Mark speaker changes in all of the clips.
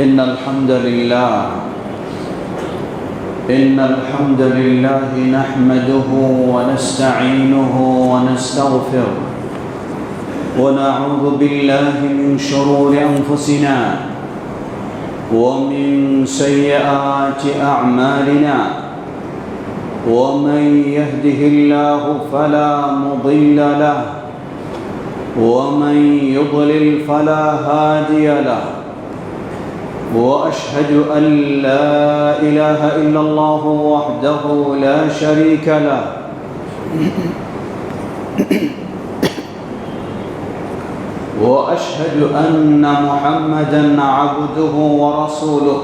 Speaker 1: إن الحمد لله نحمده ونستعينه ونستغفره ونعوذ بالله من شرور أنفسنا ومن سيئات أعمالنا ومن يهده الله فلا مضل له ومن يضلل فلا هادي له وأشهد أن لا إله إلا الله وحده لا شريك له وأشهد أن محمدًا عبده ورسوله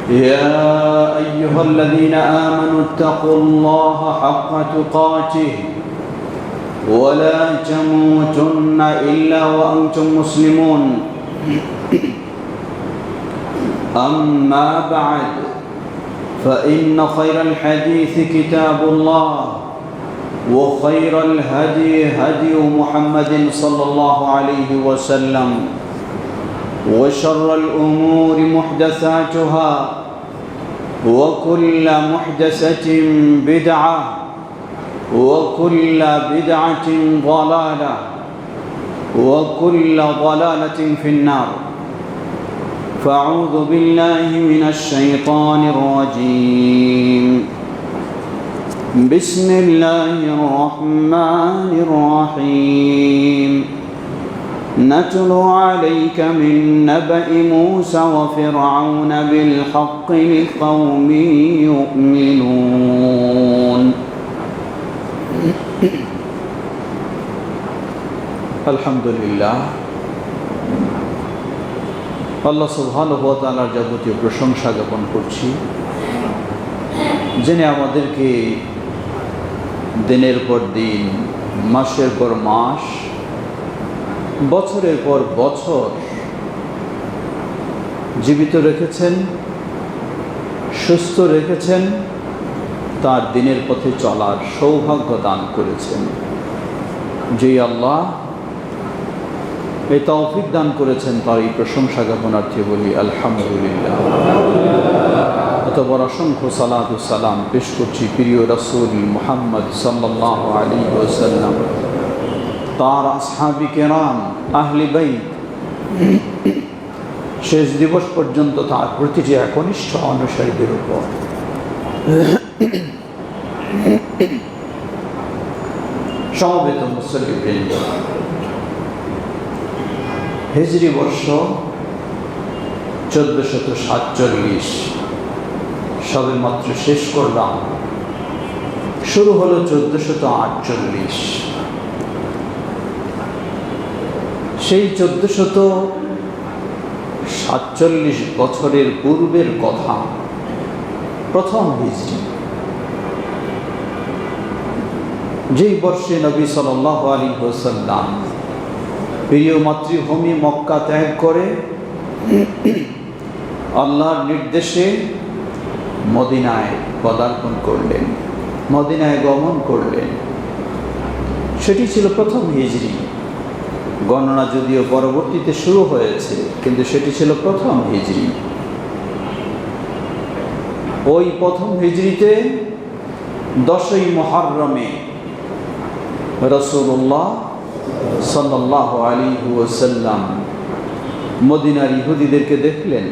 Speaker 1: يا أيها الذين آمنوا اتقوا الله حق تقاته ولا تموتن إلا وأنتم مسلمون أما بعد فإن خير الحديث كتاب الله وخير الهدي هدي محمد صلى الله عليه وسلم وشر الأمور محدثاتها وكل محدثة بدعة وكل بدعة ضلالة وكل ضلالة في النار فأعوذ بالله من الشيطان الرجيم بسم الله الرحمن الرحيم نتلو عليك من نبأ موسى وفرعون بالحق لقوم يؤمنون আলহামদুলিল্লাহ আল্লাহ সুবহানাহু ওয়া তাআলার যাবতীয় প্রশংসা জ্ঞাপন করছি, যিনি আমাদেরকে দিনের পর দিন, মাসের পর মাস, বছরের পর বছর জীবিত রেখেছেন, সুস্থ রেখেছেন, তার দিনের পথে চলার সৌভাগ্য দান করেছেন। যে আল্লাহ এই তৌফিক দান করেছেন, তার এই প্রশংসা জ্ঞাপনার্থে বলি আলহামদুলিল্লাহ। অতঃপর অসংখ্য সালাত ও সালাম পেশ করছি প্রিয় রাসূল মুহাম্মদ সাল্লাল্লাহু আলাইহি ওয়াসাল্লাম, তার আসহাবী কেরাম, আহলে বাইত, শেষ দিবস পর্যন্ত তার প্রতিটি একনিষ্ঠ অনুসারীদের উপর। সমবেত মুসল্লিবৃন্দ, হিজরি বর্ষ 1447 সবেমাত্র শেষ করলাম, শুরু হলো 1448। সেই 1447 বছরের পূর্বের কথা, প্রথম হিজরি, যেই বর্ষে নবী সাল্লাল্লাহু আলাইহি ওয়াসাল্লাম প্রিয় মাতৃভূমি মক্কা ত্যাগ করে আল্লাহর নির্দেশে মদিনায় পদার্পণ করলেন, মদিনায় গমন করলেন। সেটি ছিল প্রথম হিজরি। গণনা যদিও পরবর্তীতে শুরু হয়েছে, কিন্তু সেটি ছিল প্রথম হিজরি। ওই প্রথম হিজরিতে 10ই মুহররমে রাসূলুল্লাহ সাল্লাল্লাহু আলাইহি ওয়াসাল্লাম মদিনার ইহুদিদেরকে দেখলেন,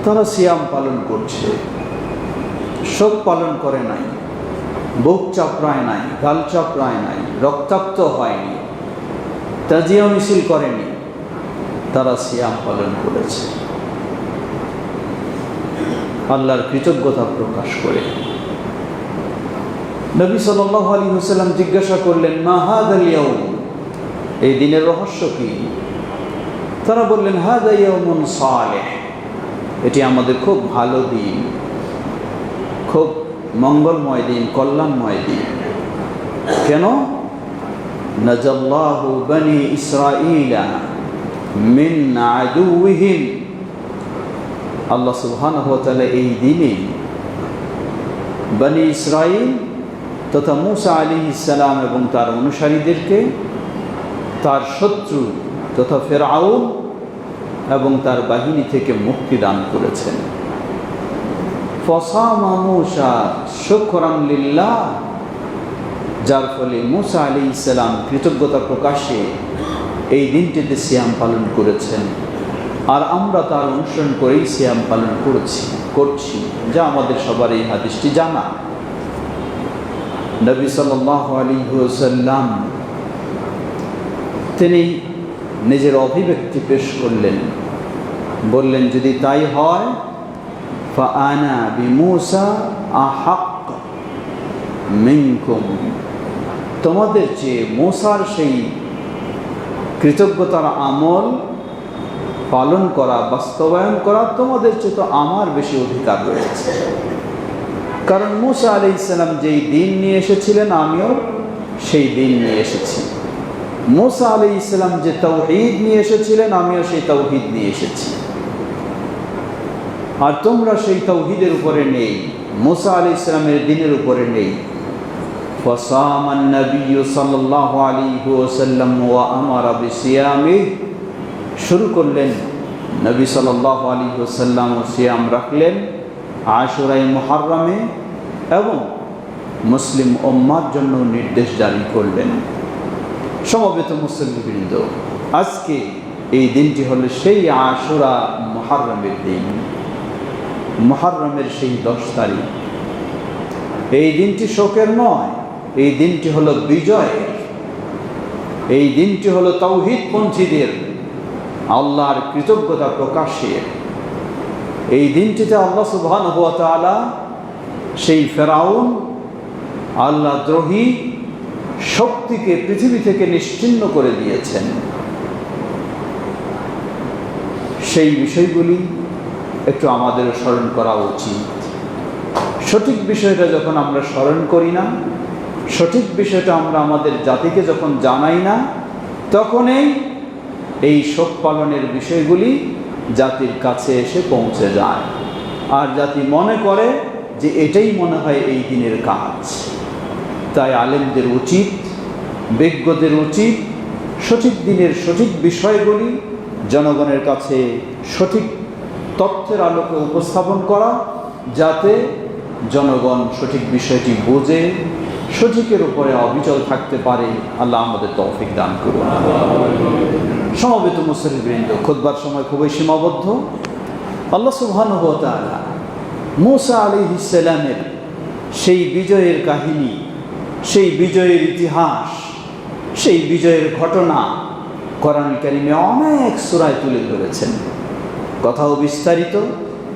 Speaker 1: তারা সিয়াম পালন করছে, শোক পালন করে নাই, বুক চাপড়ায় নাই, গাল চাপড়ায় নাই, রক্তাক্ত হয়নি, তাজিয়া মিছিল করেনি, তারা সিয়াম পালন করেছে আল্লাহর কৃতজ্ঞতা প্রকাশ করে। নবী সাল্লাল্লাহু আলাইহি ওয়াসাল্লাম জিজ্ঞাসা করলেন, মা হাযাল ইয়াউম, এই দিনের রহস্য কি? তারা বললেন, হাযা ইয়াউমুন সালিহ, এটি আমাদের খুব ভালো দিন, খুব মঙ্গলময় দিন, কল্যাণময় দিন। কেন? নাজাল্লাহু বনি ইসরাঈলা মিন আদুওয়িহিম, আল্লাহ সুবহানাহু ওয়া তাআলা এই দিনে বনি ইসরাঈল তথা মূসা আলাইহিস সালাম এবং তার অনুসারীদেরকে তার শত্রু তথা ফেরাউন এবং তার বাহিনী থেকে মুক্তি দান করেছেন। ফসামা মূসা শুকরান লিল্লাহ, যার ফলে মূসা আলাইহিস সালাম কৃতজ্ঞতা প্রকাশে এই দিনটিতে সিয়াম পালন করেছেন। আর আমরা তার অনুসরণ করেই সিয়াম পালন করছি, যা আমাদের সবার এই হাদিসটি জানা। নবী সাল্লাল্লাহু আলাইহি ওয়াসাল্লাম তিনি নিজের অভিব্যক্তি পেশ করলেন, বললেন, যদি তাই হয় ফাআনা বিমূসা আহাক মিনকুম, তোমাদের চেয়ে মূসার সেই কৃতজ্ঞতার আমল পালন করা, বাস্তবায়ন করা তোমাদের চেয়ে তো আমার বেশি অধিকার রয়েছে। কারণ মূসা আলাইহিস সালাম যেই দিন নিয়ে এসেছিলেন আমিও সেই দিন নিয়ে এসেছি। মূসা আলাইহিস সালাম যে তাওহীদ নিয়ে এসেছিলেন আমিও সেই তাওহীদ নিয়ে এসেছি। আর তোমরা সেই তাওহীদের উপরে নেই, মূসা আলাইহিস সালামের দিনের উপরে নেই। ফাসামান নবী সাল্লাল্লাহু আলাইহি ওয়াসাল্লাম ওয়া আমারা বিসিয়ামি, শুরু করলেন নবী সাল্লাল্লাহু আলাইহি ওয়াসাল্লাম সিয়াম রাখলেন আশুরায়ে মুহররমে এবং মুসলিম উম্মার জন্য নির্দেশ জারি করলেন। সমবেত মুসলিমবৃন্দ, আজকে এই দিনটি হলো সেই আশুরা মুহররমের দিন, মুহররমের সেই 10 তারিখ। এই দিনটি শোকের নয়, এই দিনটি হলো বিজয়ের, এই দিনটি হলো তাওহীদপন্থীদের আল্লাহর কৃতজ্ঞতা প্রকাশের। এই দিনটিতে আল্লাহ সুবহানাহু ওয়া তাআলা সেই ফেরাউন, আল্লাহ দ্রোহী শক্তিকে পৃথিবী থেকে নিশ্চিহ্ন করে দিয়েছেন। সেই বিষয়গুলি একটু আমাদের স্মরণ করা উচিত। সঠিক বিষয়টা যখন আমরা স্মরণ করি না, সঠিক বিষয়টা আমরা আমাদের জাতিকে যখন জানাই না, তখনই এই শোক পালনের বিষয়গুলি জাতির কাছে এসে পৌঁছে যায়। আর জাতি মনে করে যে এটাই মনে হয় এই দিনের কাজ। তাই আলেমদের উচিত, বিজ্ঞদের উচিত সঠিক দিনের সঠিক বিষয়গুলি জনগণের কাছে সঠিক তথ্যের আলোকে উপস্থাপন করা, যাতে জনগণ সঠিক বিষয়টি বোঝে, সঠিকের উপরে অবিচল থাকতে পারে। আল্লাহ আমাদের তৌফিক দান করুন। সমবেত মুসলিমবৃন্দ, খুতবার সময় খুবই সীমাবদ্ধ। আল্লাহ সুবহানাহু ওয়া তাআলা মূসা আলাইহিস সালামের সেই বিজয়ের কাহিনী, সেই বিজয়ের ইতিহাস, সেই বিজয়ের ঘটনা কোরআন কারীমে অনেক সূরায় তুলে ধরেছেন। কথাও বিস্তারিত,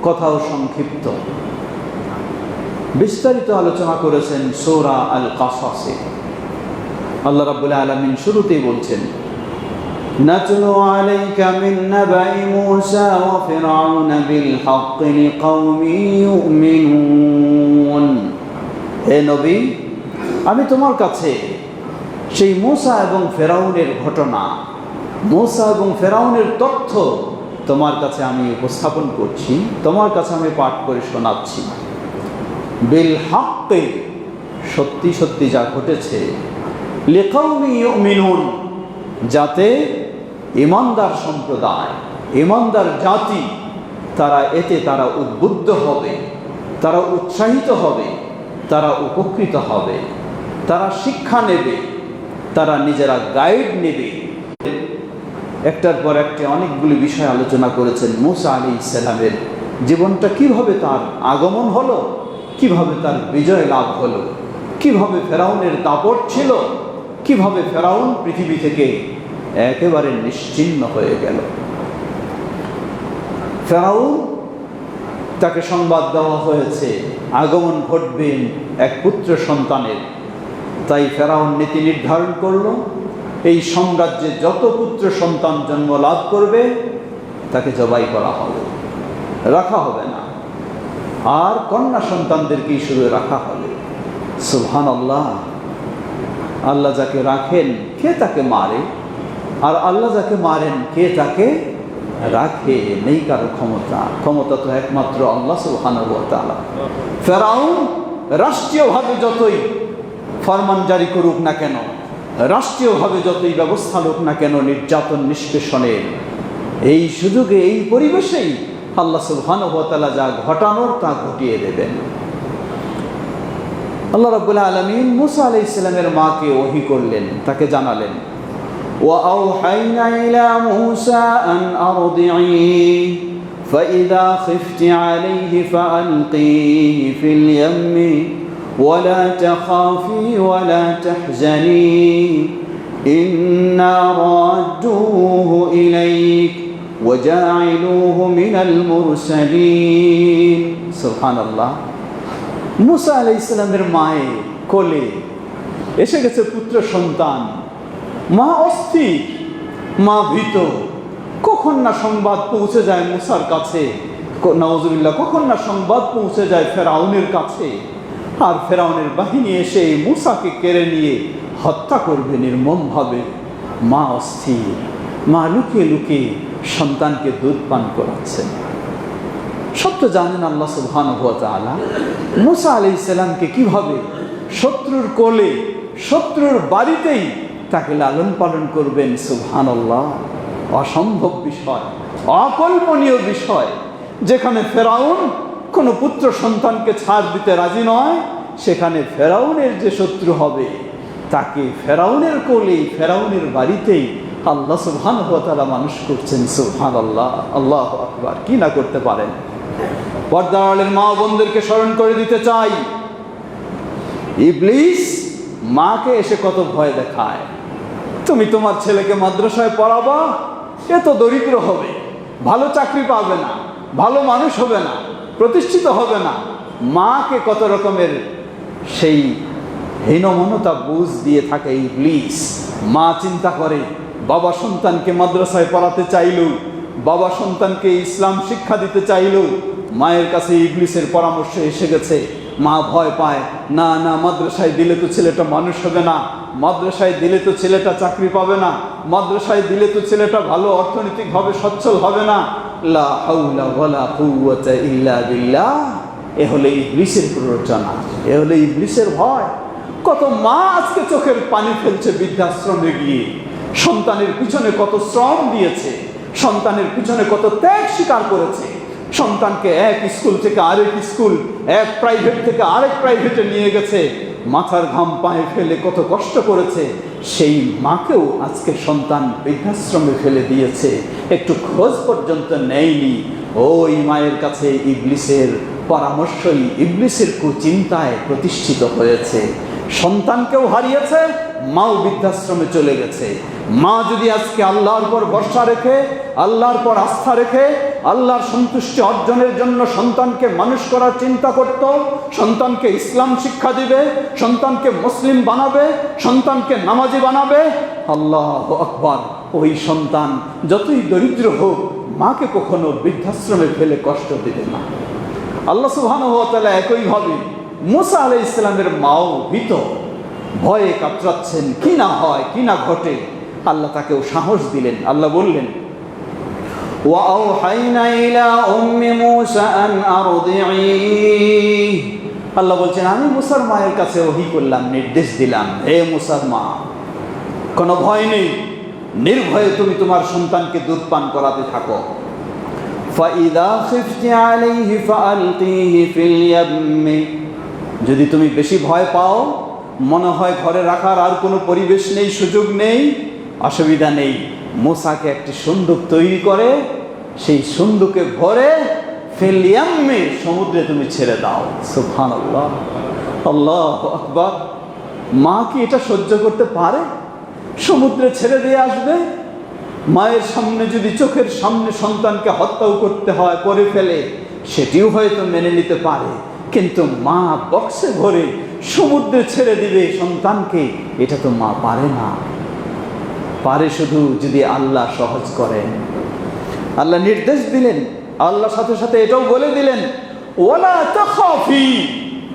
Speaker 1: কথাও সংক্ষিপ্ত। বিস্তারিত আলোচনা করেছেন সূরা আল কাসাসে। আল্লাহ রাব্বুল আলামিন শুরুতেই বলছেন, নাতলু আলাইকা মিন নাবাই মূসা ওয়া ফিরআউন বিল হাক্কি লিকাওমি ইউমিনুন। হে নবী, আমি তোমার কাছে সেই মূসা এবং ফেরাউনের ঘটনা, মূসা এবং ফেরাউনের তথ্য তোমার কাছে আমি উপস্থাপন করছি, তোমার কাছে আমি পাঠ করে শোনাচ্ছি। বিল হাক্কি, সত্যি সত্যি যা ঘটেছে, লিকাওমি ইউমিনুন, যাতে ঈমানদার সম্প্রদায়, ঈমানদার জাতি, তারা উদ্বুদ্ধ হবে, তারা উৎসাহিত হবে, তারা উপকৃত হবে, তারা শিক্ষা নেবে, তারা নিজেরা গাইড নেবে। একটার পর একটা অনেকগুলি বিষয় আলোচনা করেছেন। মূসা আলাইহিস সালামের জীবনটা কিভাবে তার আগমন হলো, কিভাবে তার বিজয় লাভ হলো, কিভাবে ফেরাউনের দাপট ছিল, কিভাবে ফেরাউন পৃথিবী থেকে একেবারে নিশ্চিহ্ন হয়ে গেল। ফেরাউন, তাকে সংবাদ দেওয়া হয়েছে আগমন ঘটবে এক পুত্র সন্তানের। তাই ফেরাউন নীতি নির্ধারণ করল, এই সাম্রাজ্যে যত পুত্র সন্তান জন্ম লাভ করবে তাকে জবাই করা হবে, রাখা হবে না। আর কন্যা সন্তানদেরকেই শুধু রাখা হবে। সুবহানাল্লাহ! আল্লাহ যাকে রাখেন কে তাকে মারে, আর আল্লাহ যাকে মারেন কে তাকে রাখে? নেই কারো ক্ষমতা তো একমাত্র আল্লাহ সুবহানাহু ওয়া তাআলা। ফেরাউন রাষ্ট্রীয়ভাবে যতই ফরমান জারি করুক না কেন, রাষ্ট্রীয়ভাবে যতই ব্যবস্থা হোক না কেন নির্যাতন নিষ্পেষণের, এই সুযোগে এই পরিবেশেই আল্লাহ সুবহানাহু ওয়া তাআলা যা ঘটানোর তা ঘটিয়ে দেবেন। আল্লাহ রাব্বুল আলামিন মুসা আলাইহিস সালামের মাকে ওহী করলেন, তাকে জানালেন, ওয়া আওহাইনা ইলা মুসা আন আরদিহি ফাইযা খিফতি আলাইহি ফাআলকিহি ফিল ইয়াম্মি ওয়া লা তাখাফি ওয়া লা তাহজানি ইন্না রাদ্দুহু ইলাইক ওয়া জাইলুহু মিনাল মুরসালিন। সুবহানাল্লাহ। মুসা আলাইহিস সালামের মায়ে কোলে এসে গেছে পুত্র সন্তান। মা অস্থির, মা ভীত। কখন না সংবাদ পৌঁছে যায় মুসার কাছে, নাউজুবিল্লাহ, কখন না সংবাদ পৌঁছে যায় ফেরাউনের কাছে, আর ফেরাউনের বাহিনী এসে মুসাকে কেড়ে নিয়ে হত্যা করবে নির্মমভাবে। মা অস্থির, মা লুকিয়ে লুকিয়ে সন্তানকে দুধ পান করাচ্ছেন। সব তো জানেন আল্লাহ সুবহানাহু ওয়া তাআলা মুসা আলাইহিস সালামকে কিভাবে শত্রুর কোলে, শত্রুর বাড়িতেই তাকে লালন পালন করবেন। সুবহানাল্লাহ। অসম্ভব বিষয়, অকল্পনীয় বিষয়। যেখানে ফেরাউন কোনো পুত্র সন্তানকে ছাড় দিতে রাজি নয়, সেখানে ফেরাউনের যে শত্রু হবে তাকে ফেরাউনের কোলে, ফেরাউনের বাড়িতেই আল্লাহ সুবহানাহু ওয়া তাআলা মানুষ করছেন। সুবহানাল্লাহ, আল্লাহু আকবার। কি না করতে পারেন। পর্দার আড়ালের মা বোনদেরকে স্মরণ করে দিতে চাই, ইবলিস মাকে এসে কত ভয় দেখায়। তুমি তোমার ছেলেকে মাদ্রাসায় পড়াবা, এ তো দরিদ্র হবে, ভালো চাকরি পাবে না, ভালো মানুষ হবে না, প্রতিষ্ঠিত হবে না। মাকে কত রকমের সেই হীনমনতা বুঝ দিয়ে থাকে ইবলিস। মা চিন্তা করে, বাবা সন্তানকে মাদ্রাসায় পড়াতে চাইলেও, বাবা সন্তানকে ইসলাম শিক্ষা দিতে চাইলেও মায়ের কাছে ইবলিসের পরামর্শ এসে গেছে। মা ভয় পায়, না না, মাদ্রাসায় দিলে তো ছেলেটা মানুষ হবে না, মাদ্রাসায় দিলে তো ছেলেটা চাকরি পাবে না, মাদ্রাসায় দিলে তো ছেলেটা ভালো অর্থনৈতিকভাবে সচ্ছল হবে না। লা হাওলা ওয়ালা কুওয়াতা ইল্লা বিল্লাহ। এ হলো ইবলিসের প্ররোচনা, এ হলো ইবলিসের ভয়। কত মা আজকে চোখের পানি ফেলছে বৃদ্ধাশ্রমে গিয়ে। সন্তানের পিছনে কত শ্রম দিয়েছে, সন্তানের পিছনে কত ত্যাগ স্বীকার করেছে। সন্তানকে এক স্কুল থেকে আরেক স্কুল, এক প্রাইভেট থেকে আরেক প্রাইভেটে নিয়ে গেছে, মাথার ঘাম পায়ে ফেলে কত কষ্ট করেছে। সেই মাকেও আজকে সন্তান বৃদ্ধাশ্রমে ফেলে দিয়েছে, একটু খোঁজ পর্যন্ত নেয়নি। ওই মায়ের কাছে ইবলিসের পরামর্শই, ইবলিসের কুচিন্তায় প্রতিষ্ঠিত হয়েছে। সন্তানকেও হারিয়েছে, মাও বৃদ্ধাশ্রমে চলে গেছে। মা যদি আজকে আল্লাহর পর ভরসা রেখে, আল্লাহর পর আস্থা রেখে, আল্লাহর সন্তুষ্টি অর্জনের জন্য সন্তানকে মানুষ করার চিন্তা করত, সন্তানকে ইসলাম শিক্ষা দিবে, সন্তানকে মুসলিম বানাবে, সন্তানকে নামাজি বানাবে, আল্লাহু আকবার, ওই সন্তান যতই দরিদ্র হোক মাকে কখনো বৃদ্ধাশ্রমে ফেলে কষ্ট দিবে না। আল্লাহ সুবহানাহু ওয়া তাআলা একইভাবে মুসা আলাইহিস সালামের মাও ভীত, ভয়ে কাতরাচ্ছেন, কি না হয়, কি না ঘটে। আল্লাহ তাকেও সাহস দিলেন। আল্লাহ বললেন, ওয়া আওহাইনা ইলা উম্মি মুসা আন আরদিহি। আল্লাহ বলছেন, আমি মুসার মায়ের কাছে ওহী করলাম, নির্দেশ দিলাম, হে মুসার মা, কোনো ভয় নেই, নির্ভয়ে তুমি তোমার সন্তানকে দুধ পান করাতে থাকো। ফাইযা খিফতি আলাইহি ফাআলকিহি ফিল ইয়াম্মি। যদি তুমি বেশি ভয় পাও, মনে হয় ঘরে রাখার আর কোনো পরিবেশ নেই, সুযোগ নেই, অসুবিধা নেই, মুসাকে একটি সন্দুক তৈরি করে সেই সন্দুকে ভরে ফিল ইয়াম্মি, সমুদ্রে তুমি ছেড়ে দাও। সুবহানাল্লাহ, আল্লাহু আকবার। মা কি এটা সহ্য করতে পারে? সমুদ্রে ছেড়ে দিয়ে আসবে? মায়ের সামনে যদি চোখের সামনে সন্তানকে হত্যাও করতে হয়, করে ফেলে, সেটিও হয়তো মেনে নিতে পারে, কিন্তু মা বক্সে ভরে সমুদ্রে ছেড়ে দিবে সন্তানকে, এটা তো মা পারে না। পারে শুধু যদি আল্লাহ সহজ করেন। আল্লাহ নির্দেশ দিলেন, আল্লাহ সাথে সাথে এটাও বলে দিলেন, ওয়ালা তাখাফি,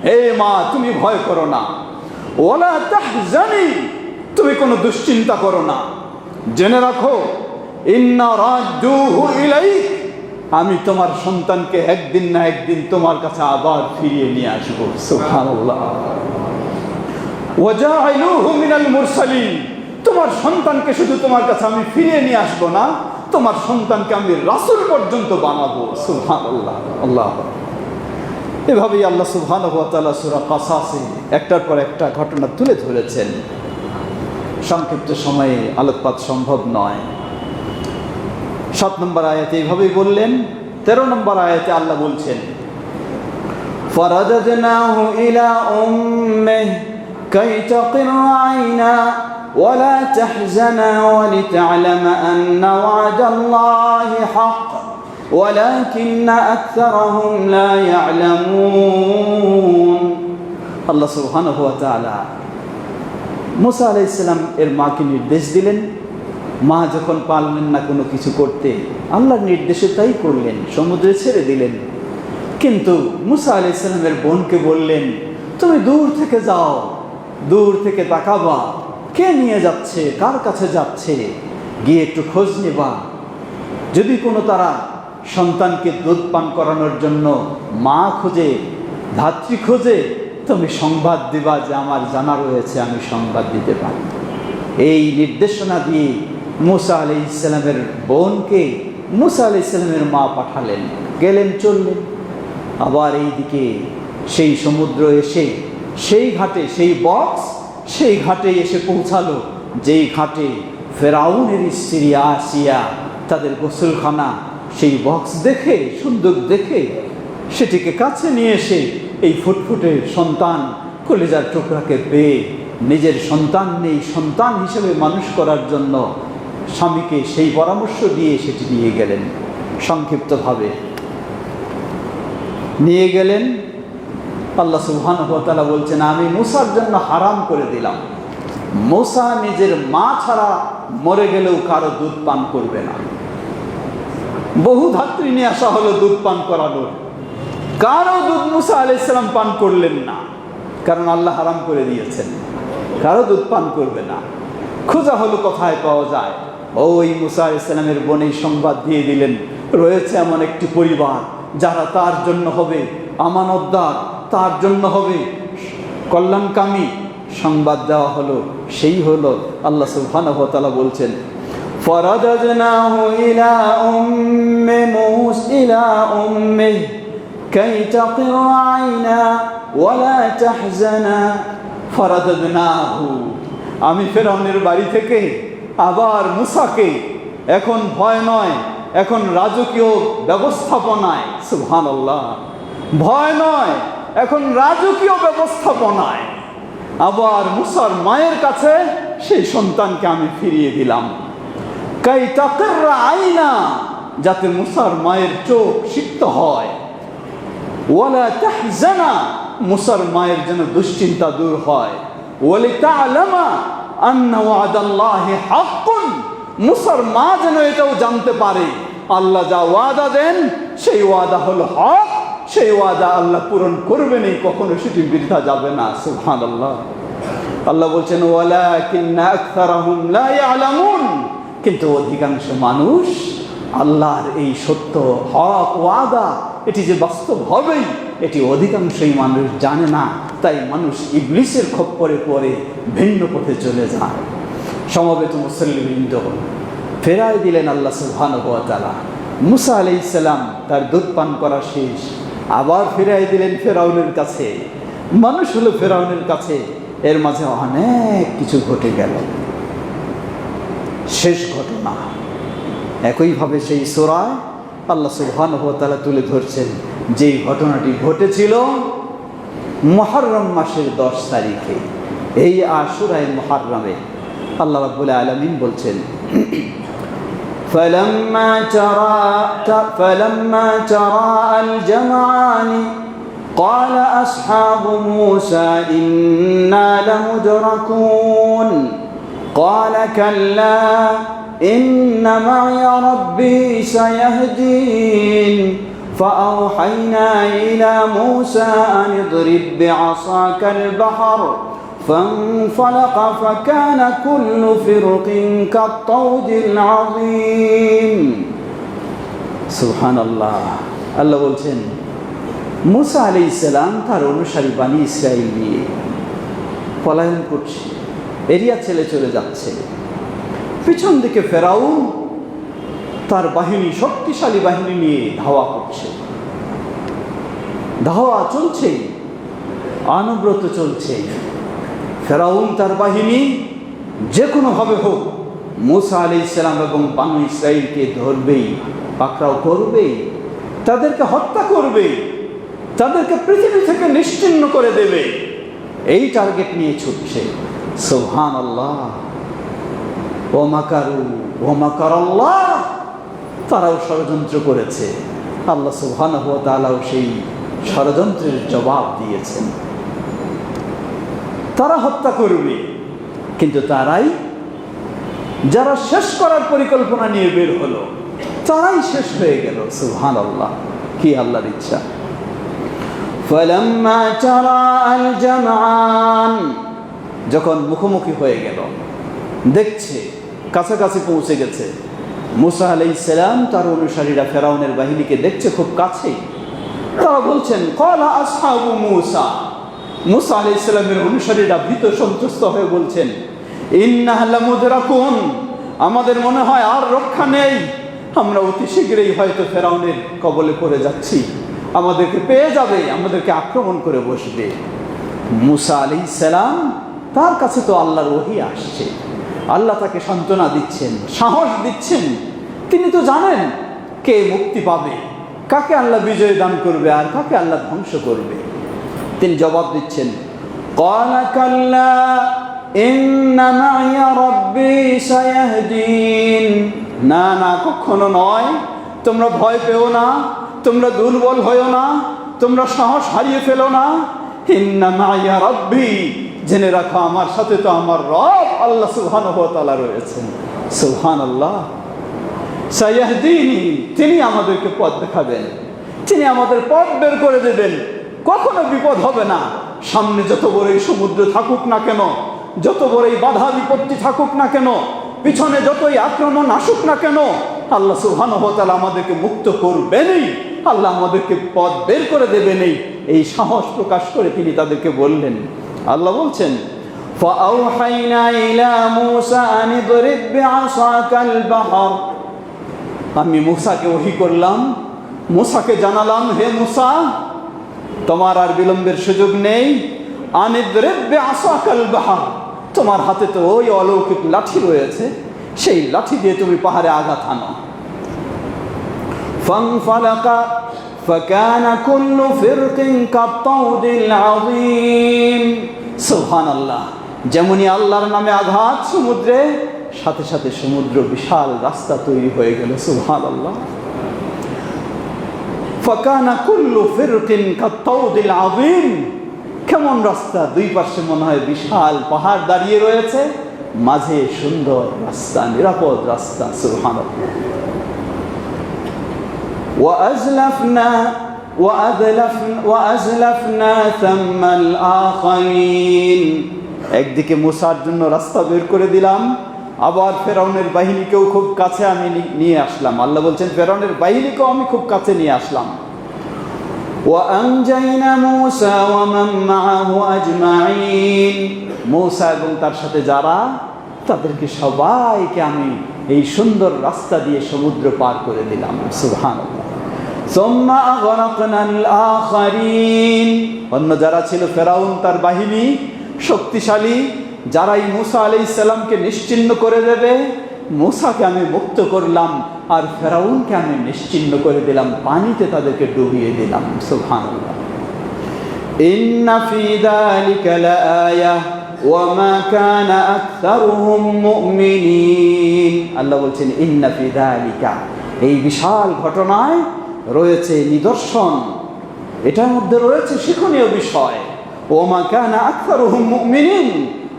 Speaker 1: হে মা তুমি ভয় করো না, ওয়ালা তাহজানি, তুমি কোনো দুশ্চিন্তা করো না, জেনে রাখো, ইন্না রাদ্দুহু ইলাইক, আমি তোমার সন্তানকে একদিন না একদিন তোমার কাছে আবার ফিরিয়ে নিয়ে আসবো। সুবহানাল্লাহ। ওয়াজাইলুহু মিনাল মুরসালিন, তোমার সন্তানকে শুধু তোমার কাছে আমি ফিরিয়ে নিয়ে আসবো না, তোমার সন্তানকে আমি রাসূল পর্যন্ত বানাবো। সুবহানাল্লাহ, আল্লাহ। এভাবেই আল্লাহ সুবহানাহু ওয়া তাআলা সূরা কাসাসে একটার পর একটা ঘটনা তুলে ধরেছেন। সংক্ষিপ্ত সময়ে আলোকপাত সম্ভব নয়। 7 নম্বর আয়াতে এইভাবেই বললেন। 13 নম্বর আয়াতে আল্লাহ বলছেন, ফারাদাদনাহু ইলা উম্মিহি কাই তাকির আইনা ওয়া লা তাহজানা ওয়া লিতা'লামা আন্না ওয়া'দাল্লাহি হক ওয়ালাকিন্না আকসারাহুম লা ইয়া'লামুন। আল্লাহ সুবহানাহু ওয়া তাআলা মুসা আলাইহিস সালাম এর মাকে নির্দেশ দিলেন। মা যখন পারলেন না কোনো কিছু করতে, আল্লাহর নির্দেশে তাই করলেন, সমুদ্রে ছেড়ে দিলেন। কিন্তু মুসা আলাইহিস সালামের বোনকে বললেন, তুমি দূর থেকে যাও, দূর থেকে তাকাবা, কে নিয়ে যাচ্ছে, কার কাছে যাচ্ছে, গিয়ে একটু খোঁজ নেবা। যদি কোনো তারা সন্তানকে দুধ পান করানোর জন্য মা খোঁজে, ধাত্রী খোঁজে, তুমি সংবাদ দিবা যে আমার জানা রয়েছে, আমি সংবাদ দিতে পারি। এই নির্দেশনা দিয়ে মুসা আলাইহিস সালামের বোনকে মুসা আলাইহিস সালামের মা পাঠালেন, গেলেন, চললেন। আবার এইদিকে সেই সমুদ্র এসে সেই ঘাটে, সেই বক্স সেই ঘাটে এসে পৌঁছালো, যেই ঘাটে ফেরাউনের স্ত্রী আসিয়া তাদের গোসলখানা, সেই বক্স দেখে, সুন্দর দেখে সেটিকে কাছে নিয়ে এসে এই ফুটফুটে সন্তান, কলিজার টুকরাকে পেয়ে নিজের সন্তান নেই, সন্তান হিসেবে মানুষ করার জন্য স্বামীকে সেই পরামর্শ দিয়ে সেটি নিয়ে গেলেন। সংক্ষিপ্তভাবে নিয়ে গেলেন। আল্লাহ সুবহানাহু ওয়া তাআলা বলছেন, আমি মুসার জন্য হারাম করে দিলাম, মুসা নিজের মা ছাড়া মরে গেলেও কারো দুধ পান করবে না। বহু ধাত্রী নিয়ে আসা হলো দুধ পান করানোর, কারো দুধ মুসা আলাইহিস সালাম পান করলেন না, কারণ আল্লাহ হারাম করে দিয়েছেন, কারো দুধ পান করবে না। খোঁজা হলো কোথায় পাওয়া যায়। ওই মুসা আলাইহিস সালামের বোন এই সংবাদ দিয়ে দিলেন, রয়েছে এমন একটি পরিবার যারা তার জন্য হবে আমানতদার, তার জন্য হবে কল্যাণকামী। সংবাদ দেওয়া হলো, সেই হলো আল্লাহ সুবহানাহু ওয়া তাআলা বলছেন, ফারাদাদনাহু ইলা উম্মিহি কাই তাকির আইনা ওয়া লা তাহজানা। ফারাদাদনাহু, আমি ফেরাউনের বাড়ি থেকে আবার মুসাকে, এখন ভয় নয়, এখন রাজকীয় ব্যবস্থাপনায়, সুবহানাল্লাহ, ভয় নয়, এখন রাজকীয় ব্যবস্থাপনায় আবার মুসার মায়ের কাছে সেই সন্তানকে আমি ফিরিয়ে দিলাম। কাই তাকির আইনা, যাতে মুসার মায়ের চোখ সিক্ত হয়, ওয়ালা তাহজানা, মুসার মায়ের যেন দুশ্চিন্তা দূর হয়, ওয়ালিতা'লামা আন্না ওয়া'দাল্লাহি হাক্কুন, মুসার মা যেন এটাও জানতে পারে আল্লাহ যা ওয়াদা দেন সেই ওয়াদা হলো হক, সেই ওয়াদা আল্লাহ পূরণ করবেনই, কখনো সেটি বৃথা যাবে না। সুবহানাল্লাহ। আল্লাহ বলছেন, ওয়ালাকিন্না আকসারাহুম লা ইয়ালামুন, কিন্তু অধিকাংশ মানুষ আল্লাহর এই সত্য হক ওয়াদা এটি যে বাস্তব হবেই, এটি অধিকাংশই মানুষ জানে না। তাই মানুষ ইবলিসের খপ্পরে পড়ে ভিন্ন পথে চলে যায়। সমবেত মুসল্লিবৃন্দ, ফেরায় দিলেন আল্লাহ সুবহানাহু ওয়া তাআলা। মুসা আলাইহিস সালাম তার দুধ পান করা শেষ, আবার ফিরাই দিলেন ফেরাউনের কাছে। মানুষ হলো ফেরাউনের কাছে। এর মাঝে অনেক কিছু ঘটে গেল। শেষ ঘটনা একইভাবে সেই সূরায় আল্লাহ সুবহানাহু ওয়া তাআলা তুলে ধরছেন, যেই ঘটনাটি ঘটেছিল মুহররম মাসের 10 তারিখে, এই আশুরায়ে মুহররমে। আল্লাহ রাব্বুল আলামিন বলছেন, فلما تراءى الجمعان قال أصحاب موسى إنا لمدركون قال كلا إن معي ربي سيهدين فأوحينا إلى موسى أن اضرب بعصاك البحر فانفلق فكان كل فرق كالطود العظيم سبحان الله। আল্লাহ বলছেন, মুসা আলাইহিস সালাম তার অনুসারী বানি ইসরাইল নিয়ে পলায়ন করছে, এরিয়া ছেড়ে চলে যাচ্ছে। পিছন দিকে ফেরাউন তার বাহিনী, শক্তিশালী বাহিনী নিয়ে ধাওয়া করছে। ধাওয়া চলছে, অনবরত চলছে। ফেরাউন তার বাহিনী যে কোনোভাবে হোক মুসা আলাইহিস সালাম এবং বানু ইসরাইলকে ধরবেই, পাকড়াও করবেই, তাদেরকে হত্যা করবে, তাদেরকে পৃথিবী থেকে নিশ্চিহ্ন করে দেবে, এই টার্গেট নিয়ে ছুটছে। সুবহানাল্লাহ। ওয়া মাকারু ওয়া মাকারাল্লাহ, তারাও ষড়যন্ত্র করেছে। আল্লাহ সুবহানাহু ওয়া তাআলাও সেই ষড়যন্ত্রের জবাব দিয়েছেন। তারা হত্যা করবে, কিন্তু তারাই, যারা শেষ করার পরিকল্পনা নিয়ে বের হলো, তারাই শেষ হয়ে গেল। সুবহানাল্লাহ, কি আল্লাহর ইচ্ছা। ফালাম্মা তারাআল জামআন, যখন মুখোমুখি হয়ে গেল, দেখছে কাছাকাছি পৌঁছে গেছে, মুসা আলাইহিস সালাম তার অনুসারীরা ফেরাউনের বাহিনীকে দেখছে খুব কাছেই। তারা বলছেন, ক্বালা আসহাবু মুসা, মুসা আলাইহিস সালামের অনুসারীরা ভীত সন্ত্রস্ত হয়ে বলছেন, ইন্নাহা লামুদরাকুন, আমাদের মনে হয় আর রক্ষা নেই, আমরা অতি শীঘ্রই হয়তো ফেরাউনের কবলে পড়ে যাচ্ছি, আমাদেরকে পেয়ে যাবে, আমাদেরকে আক্রমণ করে বসবে। মুসা আলাইহিস সালাম, তার কাছে তো আল্লাহর ওহী আসছে, আল্লাহ তাকে সান্ত্বনা দিচ্ছেন, সাহস দিচ্ছেন। তিনি তো জানেন কে মুক্তি পাবে, কাকে আল্লাহ বিজয় দান করবে আর কাকে আল্লাহ ধ্বংস করবে। তিনি জবাব দিচ্ছেন, ক্বালা কাল্লা ইন্না মা'ইয়া রাব্বী সায়াহদিন, না না, কখনো নয়, তোমরা ভয় পেও না, তোমরা দুর্বল হইও না, তোমরা সাহস হারিয়ে ফেলো না। ইন্না মা'ইয়া রাব্বী, জেনে রাখো আমার সাথে তো আমার রব আল্লাহ সুবহানাহু ওয়া তাআলা রয়েছেন। সুবহানাল্লাহ। সায়াহদিনী, তিনি আমাদেরকে পথ দেখাবেন, তিনি আমাদের পথ বের করে দেবেন, কখনো বিপদ হবে না। সামনে যত বড়ই সমুদ্র থাকুক না কেন, যত বড়ই বাধা বিপত্তি থাকুক না কেন, পিছনে যতই আক্রমণ আসুক না কেন, আল্লাহ সুবহানাহু ওয়া তাআলা আমাদেরকে মুক্ত করবেনই, আল্লাহ আমাদেরকে পথ বের করে দেবেনই। এই সাহস প্রকাশ করে তিনি তাদেরকে বললেন। আল্লাহ বলছেন, ফাআওহাইনা ইলা মূসা আন ইদরিব বিআসাকাল বাহর, আমি মূসাকে ওহী করলাম, মূসাকে জানালাম, হে মূসা, তোমার আর বিলম্বের সুযোগ নেই। আন ইদরিব বিআসাকাল বাহর, তোমার হাতে তো ওই অলৌকিক লাঠি রয়েছে, সেই লাঠি দিয়ে তুমি পাহাড়ে আঘাত হানো। ফানফালাকা ফাকানা কুল্লু ফিরকিন কাত্তাউদিল আযীম। সুবহানাল্লাহ। যেমনই আল্লাহর নামে আঘাত সমুদ্রে, সাথে সাথে সমুদ্র বিশাল রাস্তা তৈরি হয়ে গেল। সুবহানাল্লাহ। ফাকানা কুল্লু ফিরকিন কাত্তাউদিল আযীম, কেমন রাস্তা, দুই পাশে মনে হয় বিশাল পাহাড় দাঁড়িয়ে রয়েছে, মাঝে সুন্দর রাস্তা, নিরাপদ রাস্তা। সুবহানাল্লাহ। وأزلفنا ثم الآخرين, একদিকে মুসার জন্য রাস্তা বের করে দিলাম, আবার ফেরাউনের বাহিনীকেও খুব কাছে আমি নিয়ে আসলাম। আল্লাহ বলছেন, ফেরাউনের বাহিনীকেও আমি খুব কাছে নিয়ে আসলাম। وأنجينا موسى ومن معه أجمعين, মুসা এবং তার সাথে যারা, তাদেরকে সবাইকে আমি এই সুন্দর রাস্তা দিয়ে সমুদ্র পার করে দিলাম। সুবহানাল্লাহ। সুম্মা আগরাকনাল আখারিন, অন্য যারা ছিল ফেরাউন তার বাহিনী শক্তিশালী, যারাই মুসা আলাইহিস সালামকে নিশ্চিহ্ন করে দেবে, মুসাকে আমি মুক্ত করলাম আর ফেরাউনকে আমি নিশ্চিহ্ন করে দিলাম, পানিতে তাদেরকে ডুবিয়ে দিলাম। সুবহানাল্লাহ। ইন্না ফি যালিকা লাআয়া ওয়া মা কানা আকসারুহুম মুমিনিন, আল্লাহ বলছেন, ইন্না ফি যালিকা, এই বিশাল ঘটনায় রয়েছে নিদর্শন, এটার মধ্যে রয়েছে শিক্ষণীয় বিষয়। ওয়া মা কানা আকসারুহুম মুমিনিন,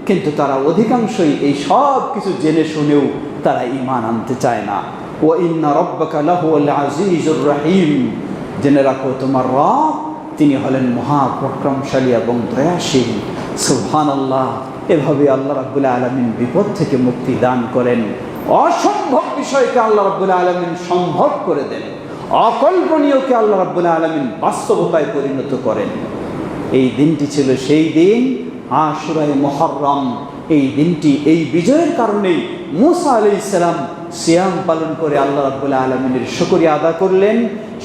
Speaker 1: কিন্তু তারা অধিকাংশই এই সব কিছু জেনে শুনেও তারা ঈমান আনতে চায় না। ওয়া ইন্না রাব্বাকা লাহুল আজিজুর রহিম, জেনে রাখো তোমার রব তিনি হলেন মহাপরাক্রমশালী এবং দয়াশীল। সুবহানাল্লাহ। এভাবে আল্লাহ রাব্বুল আলামিন বিপদ থেকে মুক্তি দান করেন, অসম্ভব বিষয়কে আল্লাহ রাব্বুল আলামিন সম্ভব করে দেন, অকল্পনীয়কে আল্লাহ রাব্বুল আলামিন বাস্তবতায় পরিণত করেন। এই দিনটি ছিল সেই দিন, আশুরায়ে মুহররম, এই দিনটি এই বিজয়ের কারণেই মূসা আলাইহিস সালাম সিয়াম পালন করে আল্লাহ রাব্বুল আলামিনের শুকরিয়া আদা করলেন।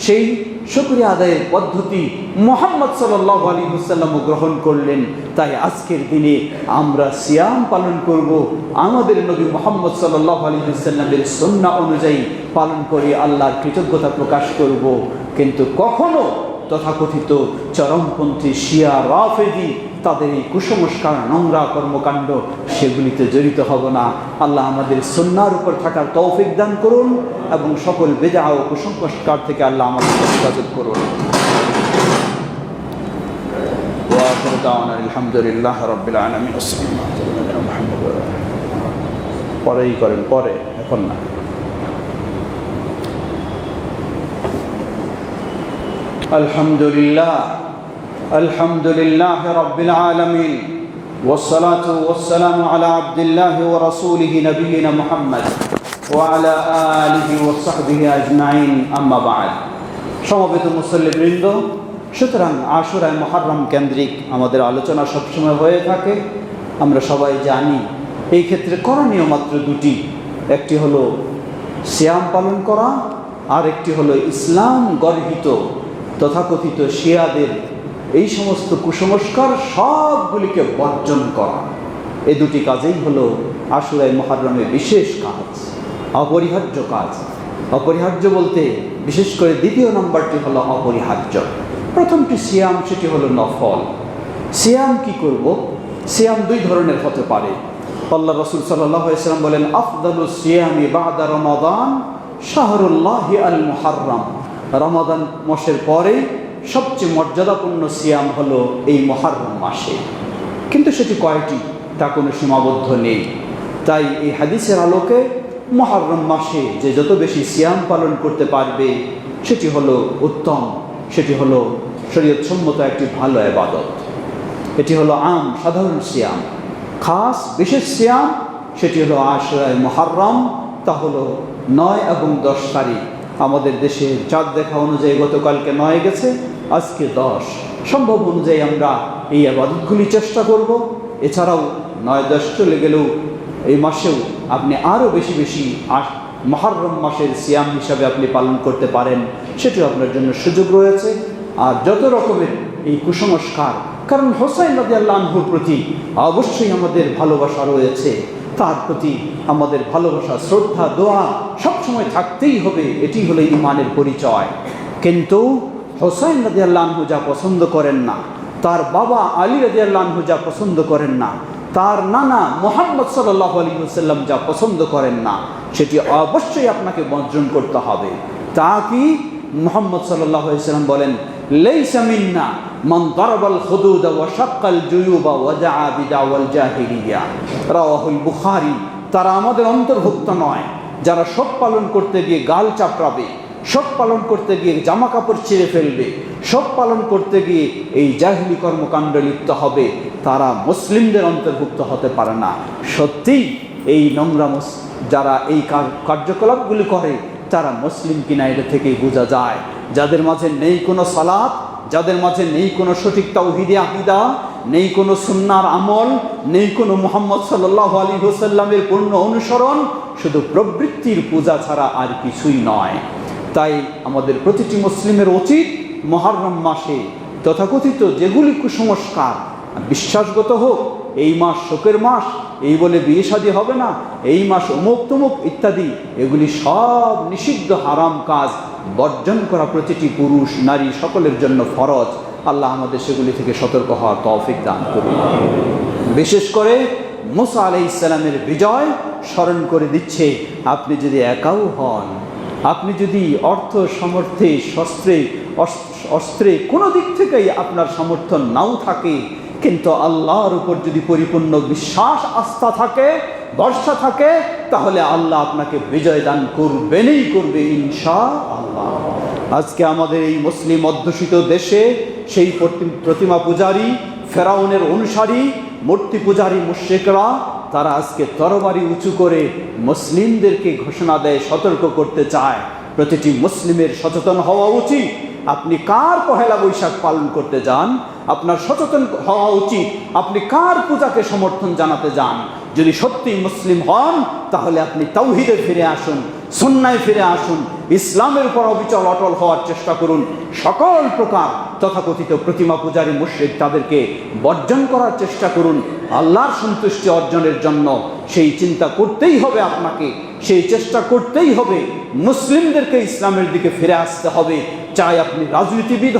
Speaker 1: সেই শুকরিয়া আদায়ের পদ্ধতি মুহাম্মদ সাল্লাল্লাহু আলাইহি ওয়াসাল্লামও গ্রহণ করলেন। তাই আজকের দিনে আমরা সিয়াম পালন করব, আমাদের নবী মুহাম্মদ সাল্লাল্লাহু আলাইহি ওয়াসাল্লামের সুন্নাহ অনুযায়ী পালন করে আল্লাহর কৃতজ্ঞতা প্রকাশ করব। কিন্তু কখনো তথাকথিত চরমপন্থী শিয়া রাফেদি তাদের এই কুসংস্কার, নোংরা কর্মকাণ্ড, সেগুলিতে জড়িত হব না। আল্লাহ আমাদের সুন্নাহর উপর থাকার তৌফিক দান করুন এবং সকল বেদআ ও কুসংস্কার থেকে আল্লাহ আমাদেরকে হেফাজত করুন। ওয়া আখিরু দাওয়ানা আলহামদুলিল্লাহি রাব্বিল আলামিন। পরেই করেন, পরে, এখন না। আলহামদুলিল্লাহ আলহামদুলিল্লাহি রাব্বিল আলামিন ওয়াসসালাতু ওয়াসসালামু আলা আবদিল্লাহি ওয়া রাসূলিহি নবিয়িনা মুহাম্মদ ওয়া আলা আলিহি ওয়া সাহবিহি আজমাইন, আম্মা বা'দ। সমবেত মুসল্লিবৃন্দ, সুতরাং আশুরায়ে মুহররম কেন্দ্রিক আমাদের আলোচনা সবসময় হয়ে থাকে। আমরা সবাই জানি এই ক্ষেত্রে করণীয় মাত্র দুটি, একটি হলো সিয়াম পালন করা, আর একটি হলো ইসলাম গর্হিত তথাকথিত শিয়াদের এই সমস্ত কুসংস্কার সবগুলিকে বর্জন করা। এই দুটি কাজেই হলো আশুরায়ে মুহররমের বিশেষ কাজ, অপরিহার্য কাজ। অপরিহার্য বলতে বিশেষ করে দ্বিতীয় নম্বরটি হলো অপরিহার্য। প্রথমটি সিয়াম, সেটি হলো নফল। সিয়াম কি করব? সিয়াম দুই ধরনের হতে পারে। আল্লাহ রাসূল সাল্লাল্লাহু আলাইহি ওয়াসাল্লাম বলেন, আফদালুস সিয়ামি বা'দা রমাদান শাহরুল্লাহি আল মুহররম। রমাদান মাসের পরে সবচেয়ে মর্যাদাপূর্ণ সিয়াম হলো এই মুহররম মাসে। কিন্তু সেটি কয়টি তা কোনো সীমাবদ্ধ নেই। তাই এই হাদিসের আলোকে মুহররম মাসে যে যত বেশি সিয়াম পালন করতে পারবে সেটি হলো উত্তম, সেটি হলো শরীয়তসম্মত একটি ভালো ইবাদত। এটি হলো সাধারণ সিয়াম। খাস বিশেষ সিয়াম সেটি হলো আশুরায়ে মুহররম, তা হলো 9 এবং 10 তারিখ। আমাদের দেশে চাঁদ দেখা অনুযায়ী গতকালকে 9 গেছে, আজকে 10। সম্ভব অনুযায়ী আমরা এই ইবাদতগুলি চেষ্টা করব। এছাড়াও 9-10 চলে গেলেও এই মাসেও আপনি আরও বেশি বেশি মুহররম মাসের সিয়াম হিসাবে আপনি পালন করতে পারেন, সেটিও আপনার জন্য সুযোগ রয়েছে। আর যত রকমের এই কুসংস্কার, কারণ হোসাইন রাদিয়াল্লাহু আনহুর প্রতি অবশ্যই আমাদের ভালোবাসা রয়েছে, তার প্রতি আমাদের ভালোবাসা, শ্রদ্ধা, দোয়া সবসময় থাকতেই হবে। এটি হলো ঈমানের পরিচয়। কিন্তু হোসাইন রাদিয়াল্লাহু আনহু যা পছন্দ করেন না, তার বাবা আলী রাদিয়াল্লাহু আনহু যা পছন্দ করেন না, তার নানা মুহাম্মদ সাল্লাল্লাহু আলাইহি ওয়াসাল্লাম যা পছন্দ করেন না, সেটি অবশ্যই আপনাকে বর্জন করতে হবে। তা কি? মুহাম্মদ সাল্লাল্লাহু আলাইহি ওয়াসাল্লাম বলেন, লাইসা মিন্না মান দারাবাল হুদুদ ওয়া শাক্কাল জুয়ুবা ওয়া দাআ বিদাওয়াল জাহিলিয়া, রাওয়াহুল বুখারী। তারা আমাদের অন্তর্ভুক্ত নয় যারা শোক পালন করতে গিয়ে গাল চাপড়াবে, শোক পালন করতে গিয়ে জামা কাপড় ছিঁড়ে ফেলবে, শোক পালন করতে গিয়ে এই জাহিলি কর্মকাণ্ডে লিপ্ত হবে, তারা মুসলিমদের অন্তর্ভুক্ত হতে পারে না। সত্যিই এই নোংরা যারা এই কার্যকলাপগুলি করে তারা মুসলিম কিনা এটা থেকেই বোঝা যায়। যাদের মাঝে নেই কোনো সালাত, যাদের মাঝে নেই কোনো সঠিক তাওহীদে আকীদা, নেই কোনো সুন্নাহর আমল, নেই কোনো মুহাম্মদ সাল্লাল্লাহু আলাইহি ওয়াসাল্লামের পূর্ণ অনুসরণ, শুধু প্রবৃত্তির পূজা ছাড়া আর কিছুই নয়। তাই আমাদের প্রতিটি মুসলিমের উচিত মুহররম মাসে তথাকথিত যেগুলি কুসংস্কার, বিশ্বাসগত হোক, এই মাস শোকের মাস, এই বলে বিয়ে শাদী হবে না, এই মাস অমুক তমুক ইত্যাদি, এগুলি সব নিষিদ্ধ হারাম কাজ বর্জন করা প্রতিটি পুরুষ নারী সকলের জন্য ফরজ। আল্লাহ আমাদের সেগুলি থেকে সতর্ক হওয়ার তৌফিক দান করুন। বিশেষ করে মূসা আলাইহিস সালামের বিজয় স্মরণ করে দিচ্ছে, আপনি যদি একাও হন, আপনি যদি অর্থ সামর্থ্যে অস্ত্রে কোনো দিক থেকেই আপনার সামর্থ্য নাও থাকে, কিন্তু আল্লাহর উপর যদি পরিপূর্ণ বিশ্বাস, আস্থা থাকে, ভরসা থাকে, তাহলে আল্লাহ আপনাকে বিজয় দান করবেনই করবে ইনশাআল্লাহ। আজকে আমাদের এই মুসলিম অধ্যুষিত দেশে সেই প্রতিমা পূজারী, ফেরাউনের অনুসারী, মূর্তি পূজারী মুশরিকরা, তারা আজকে তরবারি উঁচু করে মুসলিমদেরকে ঘোষণা দেয়, সতর্ক করতে চায়। প্রতিটি মুসলিমের সচেতন হওয়া উচিত। আপনি কার পহেলা বৈশাখ পালন করতে যান, আপনার সচেতন হওয়া উচিত আপনি কার পূজাকে সমর্থন জানাতে যান। যদি সত্যি মুসলিম হন তাহলে আপনি তাওহীদে ফিরে আসুন, সুন্নায় ফিরে আসুন, ইসলামের উপর অবিচল অটল হওয়ার চেষ্টা করুন। সকল প্রকার তথাকথিত প্রতিমা পূজারী মুশরিক তাদেরকে বর্জন করার চেষ্টা করুন। আল্লাহর সন্তুষ্টি অর্জনের জন্য সেই চিন্তা করতেই হবে আপনাকে, সেই চেষ্টা করতেই হবে। মুসলিমদেরকে ইসলামের দিকে ফিরে আসতে হবে। চাই আপনি রাজনীতিবিদ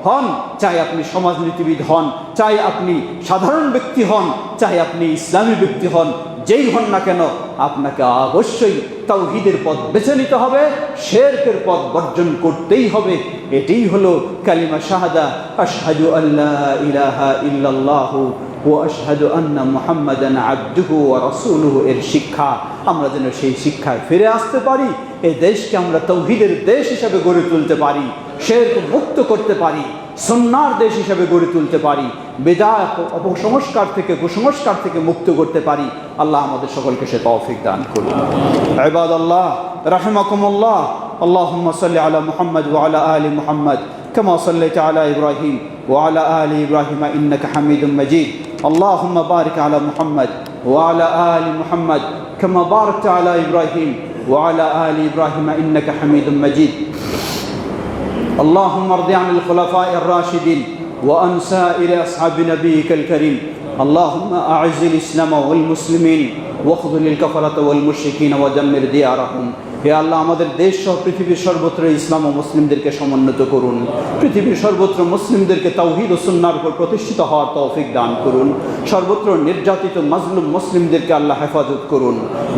Speaker 1: হন, চাই আপনি সমাজনীতিবিদ হন, চাই আপনি সাধারণ ব্যক্তি হন, চাই আপনি ইসলামী ব্যক্তি হন, যেই হন না কেন আপনাকে অবশ্যই তাওহীদের পথ বেছে নিতে হবে, শিরকের পথ বর্জন করতেই হবে। এটাই হলো কালিমা শাহাদা, আশহাদু আল্লা ইলাহা ইল্লাল্লাহু ওয়া আশহাদু আন্না মুহাম্মাদান আবদুহু ওয়া রাসূলুহু এর শিক্ষা। আমরা যেন সেই শিক্ষায় ফিরে আসতে পারি, এই দেশকে আমরা তাওহীদের দেশ হিসেবে গড়ে তুলতে পারি, শিরক মুক্ত করতে পারি, সুন্নাহর দেশ হিসেবে গড়ে তুলতে পারি, বিদআত অপসংস্কার থেকে কুসংস্কার থেকে মুক্ত করতে পারি। আল্লাহ আমাদের সকলকে সে তৌফিক দান করুন। ইবাদাল্লাহ রাহিমাকুমুল্লাহ, আল্লাহুম্মা সাল্লি আলা মুহাম্মদ ওয়া আলা আলি মুহাম্মদ কামা সাল্লাইতা আলা ইব্রাহিম ওয়া আলা আলি ইব্রাহিম ইন্নাকা হামিদুম মাজিদ। আল্লাহুম্মা বারিক আলা মুহাম্মদ ওয়া আলা আলি মুহাম্মদ কামা বারাকতা আলা ইব্রাহিম ওয়া আলা আলি ইব্রাহিম ইন্নাকা হামিদুম মাজিদ। اللهم ارض عن الخلفاء الراشدين وعن سائر أصحاب نبيك الكريم. اللهم أعز الإسلام والمسلمين واخذل الكفرة والمشركين ودمر ديارهم. হে আল্লাহ, আমাদের দেশ সহ পৃথিবীর সর্বত্র ইসলাম ও মুসলিমদেরকে সমুন্নত করুন। পৃথিবীর সর্বত্র মুসলিমদেরকে তাওহীদ ও সুন্নাহর উপর প্রতিষ্ঠিত হওয়ার তৌফিক দান করুন। সর্বত্র নির্যাতিত মাজলুম মুসলিমদেরকে আল্লাহ হেফাজত করুন।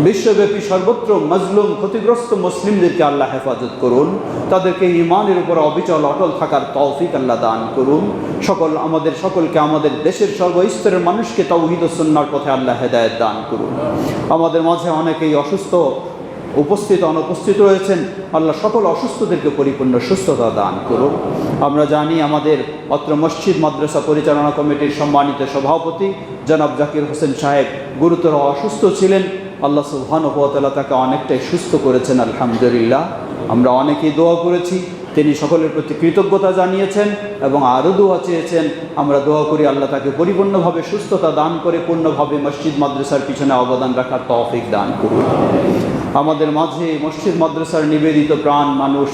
Speaker 1: বিশ্বব্যাপী সর্বত্র মাজলুম ক্ষতিগ্রস্ত মুসলিমদেরকে আল্লাহ হেফাজত করুন। তাদেরকে ঈমানের উপর অবিচল অটল থাকার তৌফিক আল্লাহ দান করুন। সকলকে আমাদের দেশের সর্বস্তরের মানুষকে তাওহীদ ও সুন্নাহর পথে আল্লাহ হেদায়েত দান করুন। আমাদের মাঝে অনেকেই অসুস্থ অনুপস্থিত রয়েছেন, আল্লাহ সকল অসুস্থদেরকে পরিপূর্ণ সুস্থতা দান করুন। আমরা জানি আমাদের অত্র মসজিদ মাদ্রাসা পরিচালনা কমিটির সম্মানিত সভাপতি জনাব জাকির হোসেন সাহেব গুরুতর অসুস্থ ছিলেন। আল্লাহ সুবহানাহু ওয়া তাআলা তাকে অনেকটাই সুস্থ করেছেন, আলহামদুলিল্লাহ। আমরা অনেকেই দোয়া করেছি, তিনি সকলের প্রতি কৃতজ্ঞতা জানিয়েছেন এবং আরও দোয়া চেয়েছেন। আমরা দোয়া করি আল্লাহ তাকে পরিপূর্ণভাবে সুস্থতা দান করে পূর্ণভাবে মসজিদ মাদ্রাসার পিছনে অবদান রাখার তৌফিক দান করুন। আমাদের মাঝে মসজিদ মাদ্রাসার নিবেদিত প্রাণ মানুষ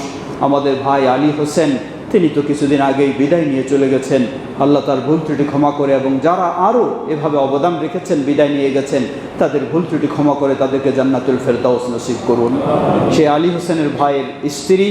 Speaker 1: আমাদের ভাই আলী হোসেন, তিনি তো কিছুদিন আগেই বিদায় নিয়ে চলে গেছেন। আল্লাহ তার ভুল ত্রুটি ক্ষমা করে এবং যারা আরও এভাবে অবদান রেখেছেন বিদায় নিয়ে গেছেন তাদের ভুল ত্রুটি ক্ষমা করে তাদেরকে জান্নাতুল ফেরদাউস নসিব করুন। সে আলী হোসেনের ভাইয়ের স্ত্রী